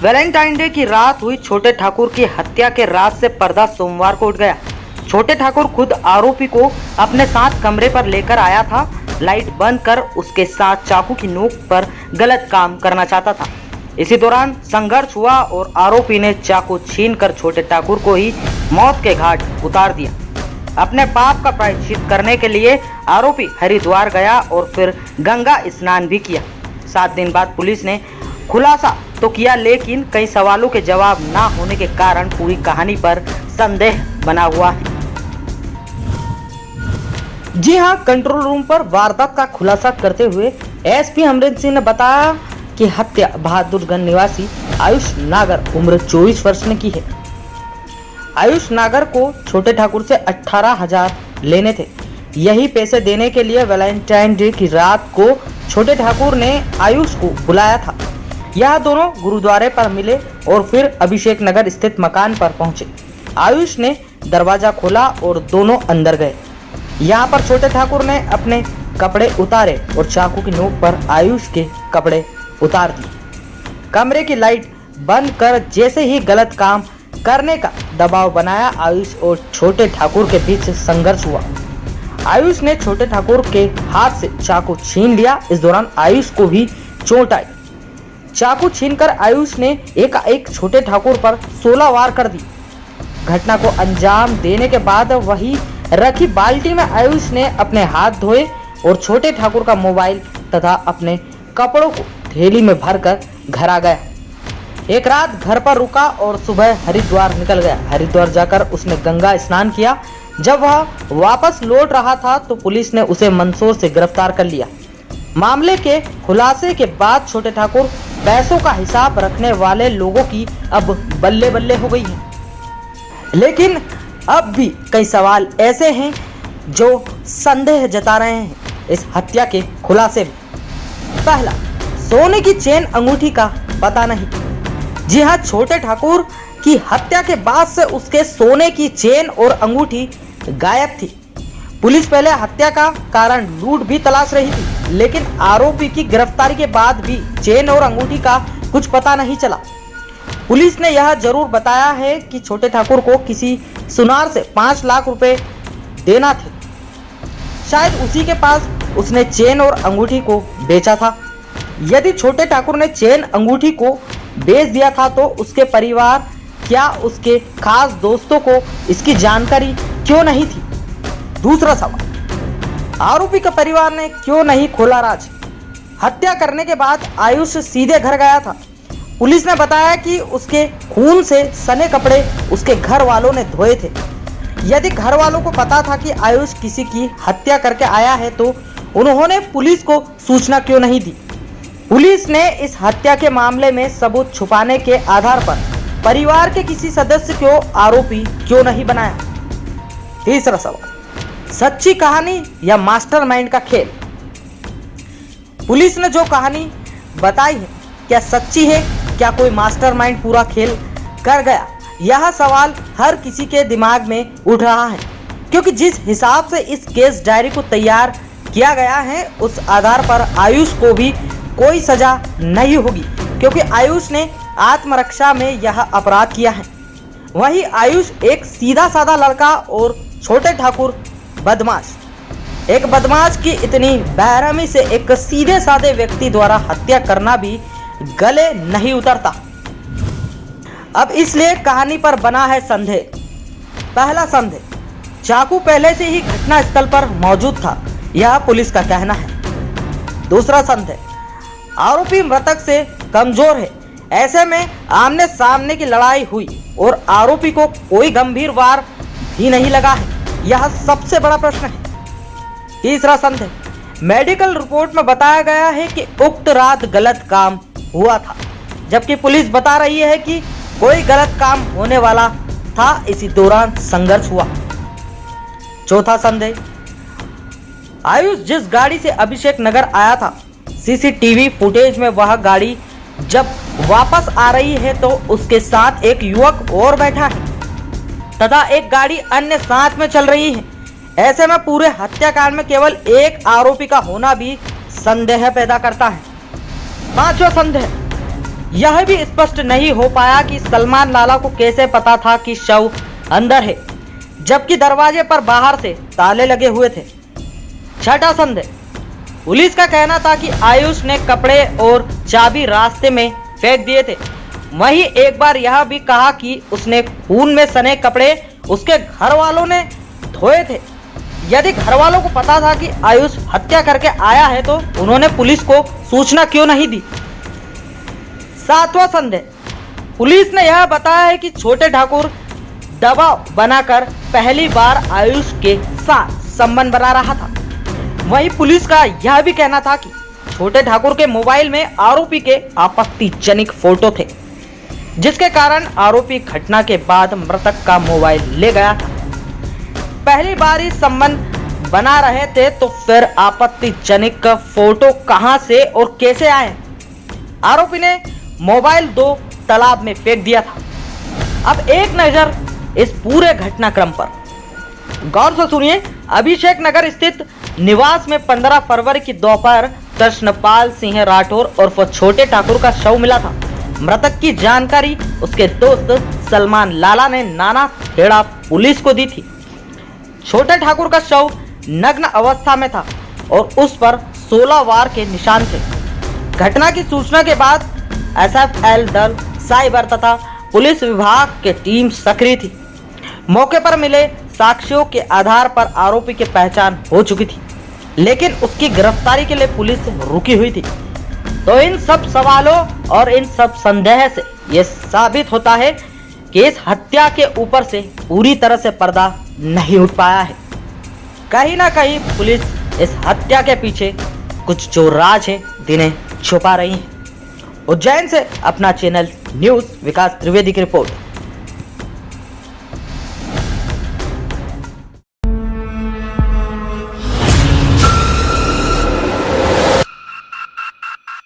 Valentine day की रात हुई छोटे ठाकुर की हत्या के रात से पर्दा सोमवार को उठ गया। छोटे ठाकुर खुद आरोपी को अपने साथ कमरे पर लेकर आया था। लाइट बंद कर उसके साथ चाकू की नोक पर गलत काम करना चाहता था। इसी दौरान संघर्ष हुआ और आरोपी ने चाकू छीनकर छोटे ठाकुर को ही मौत के घाट उतार दिया। अपने पाप का प्रायश्चित करने के लिए आरोपी हरिद्वार गया और फिर गंगा स्नान भी किया। 7 दिन बाद पुलिस ने खुलासा तो किया, लेकिन कई सवालों के जवाब ना होने के कारण पूरी कहानी पर संदेह बना हुआ है। जी हां, कंट्रोल रूम पर वारदात का खुलासा करते हुए एसपी अमरिंदर सिंह ने बताया कि हत्या बहादुरगंज निवासी आयुष नागर उम्र 24 वर्ष ने की है। आयुष नागर को छोटे ठाकुर से 18,000 लेने थे। यही पैसे देने के लिए वैलेंटाइन डे की रात को छोटे ठाकुर ने आयुष को बुलाया था। यह दोनों गुरुद्वारे पर मिले और फिर अभिषेक नगर स्थित मकान पर पहुंचे। आयुष ने दरवाजा खोला और दोनों अंदर गए। यहाँ पर छोटे ठाकुर ने अपने कपड़े उतारे और चाकू की नोक पर आयुष के कपड़े उतार दिए। कमरे की लाइट बंद कर जैसे ही गलत काम करने का दबाव बनाया, आयुष और छोटे ठाकुर के बीच संघर्ष हुआ। आयुष ने छोटे ठाकुर के हाथ से चाकू छीन लिया। इस दौरान आयुष को भी चोट आई। चाकू छीनकर आयुष ने एकाएक छोटे ठाकुर पर 16 वार कर दी। घटना को अंजाम देने के बाद वही रखी बाल्टी में आयुष ने अपने हाथ धोए और छोटे ठाकुर का मोबाइल तथा अपने कपड़ों को थैली में भरकर घर आ गया। एक रात घर पर रुका और सुबह हरिद्वार निकल गया। हरिद्वार जाकर उसने गंगा स्नान किया। जब वह वापस लौट रहा था तो पुलिस ने उसे मंदसौर से गिरफ्तार कर लिया। मामले के खुलासे के बाद छोटे ठाकुर पैसों का हिसाब रखने वाले लोगों की अब बल्ले बल्ले हो गई है। लेकिन अब भी कई सवाल ऐसे हैं जो संदेह जता रहे हैं इस हत्या के खुलासे में। पहला, सोने की चेन अंगूठी का पता नहीं। जी हां, छोटे ठाकुर की हत्या के बाद से उसके सोने की चेन और अंगूठी गायब थी। पुलिस पहले हत्या का कारण लूट भी तलाश रही थी, लेकिन आरोपी की गिरफ्तारी के बाद भी चेन और अंगूठी का कुछ पता नहीं चला। पुलिस ने यह जरूर बताया है कि छोटे ठाकुर को किसी सुनार से 5 लाख रुपए देना थे। शायद उसी के पास उसने चेन और अंगूठी को बेचा था। यदि छोटे ठाकुर ने चेन अंगूठी को बेच दिया था तो उसके परिवार क्या उसके खास दोस्तों को इसकी जानकारी क्यों नहीं थी? दूसरा सवाल, आरोपी के परिवार ने क्यों नहीं खोला राज? हत्या करने के बाद आयुष सीधे घर गया था। पुलिस ने बताया कि उसके खून से सने कपड़े उसके घर वालों ने धोए थे। यदि घर वालों को पता था कि आयुष किसी की हत्या करके आया है तो उन्होंने पुलिस को सूचना क्यों नहीं दी? पुलिस ने इस हत्या के मामले में सबूत छुपाने के आधार पर परिवार के किसी सदस्य को आरोपी क्यों नहीं बनाया? तीसरा सवाल, सच्ची कहानी या मास्टरमाइंड का खेल? पुलिस ने जो कहानी बताई है क्या सच्ची है? क्या कोई मास्टरमाइंड पूरा खेल कर गया? यह सवाल हर किसी के दिमाग में उठ रहा है, क्योंकि जिस हिसाब से इस केस डायरी को तैयार किया गया है उस आधार पर आयुष को भी कोई सजा नहीं होगी, क्योंकि आयुष ने आत्मरक्षा में यह अपराध किया है। वहीं आयुष एक सीधा साधा लड़का और छोटे ठाकुर बदमाश। एक बदमाश की इतनी बेरहमी से एक सीधे साधे व्यक्ति द्वारा हत्या करना भी गले नहीं उतरता। अब इसलिए कहानी पर बना है संदेह। पहला संदेह, चाकू पहले से ही घटना स्थल पर मौजूद था, यह पुलिस का कहना है। दूसरा संदेह, आरोपी मृतक से कमजोर है। ऐसे में आमने सामने की लड़ाई हुई और आरोपी को कोई गंभीर वार भी नहीं लगा है, यह सबसे बड़ा प्रश्न है। तीसरा संदेह, मेडिकल रिपोर्ट में बताया गया है कि उक्त रात गलत काम हुआ था, जबकि पुलिस बता रही है कि कोई गलत काम होने वाला था, इसी दौरान संघर्ष हुआ। चौथा संदेह, आयुष जिस गाड़ी से अभिषेक नगर आया था, सीसीटीवी फुटेज में वह गाड़ी जब वापस आ रही है तो उसके साथ एक युवक और बैठा है तथा एक गाड़ी अन्य साथ में चल रही है। ऐसे में पूरे हत्याकांड में केवल एक आरोपी का होना भी संदेह पैदा करता है। पांचवा संदेह, यह भी स्पष्ट नहीं हो पाया कि सलमान लाला को कैसे पता था कि शव अंदर है, जबकि दरवाजे पर बाहर से ताले लगे हुए थे। छठा संदेह, पुलिस का कहना था कि आयुष ने कपड़े और चाबी रास्ते में फेंक दिए थे। वहीं एक बार यह भी कहा कि उसने खून में सने कपड़े उसके घर वालों ने धोए थे। यदि घर वालों को पता था कि आयुष हत्या करके आया है तो उन्होंने पुलिस को सूचना क्यों नहीं दी। सातवां संदेह, पुलिस ने यह बताया है कि छोटे ठाकुर दबाव बनाकर पहली बार आयुष के साथ संबंध बना रहा था। वहीं पुलिस का यह भी कहना था कि छोटे ठाकुर के मोबाइल में आरोपी के आपत्तिजनक फोटो थे, जिसके कारण आरोपी घटना के बाद मृतक का मोबाइल ले गया था। पहली बार ही संबंध बना रहे थे तो फिर आपत्तिजनक फोटो कहां से और कैसे आए। आरोपी ने मोबाइल 2 तालाब में फेंक दिया था। अब एक नजर इस पूरे घटनाक्रम पर। गौर से सुनिए। अभिषेक नगर स्थित निवास में 15 फरवरी की दोपहर कृष्णपाल सिंह राठौर उर्फ छोटे ठाकुर का शव मिला था। मृतक की जानकारी उसके दोस्त सलमान लाला ने नाना खेड़ा पुलिस को दी थी। छोटे ठाकुर का शव नग्न अवस्था में था और उस पर 16 वार के निशान थे। घटना की सूचना के बाद एसएफएल दल, साइबर तथा पुलिस विभाग की टीम सक्रिय थी। मौके पर मिले साक्ष्यों के आधार पर आरोपी की पहचान हो चुकी थी, लेकिन उसकी गिरफ्तारी के लिए पुलिस रुकी हुई थी। तो इन सब सवालों और इन सब संदेह से यह साबित होता है कि इस हत्या के ऊपर से पूरी तरह से पर्दा नहीं उठ पाया है। कहीं ना कहीं पुलिस इस हत्या के पीछे कुछ जो राज है जिन्हें छुपा रही है। उज्जैन से अपना चैनल न्यूज़ विकास त्रिवेदी की रिपोर्ट।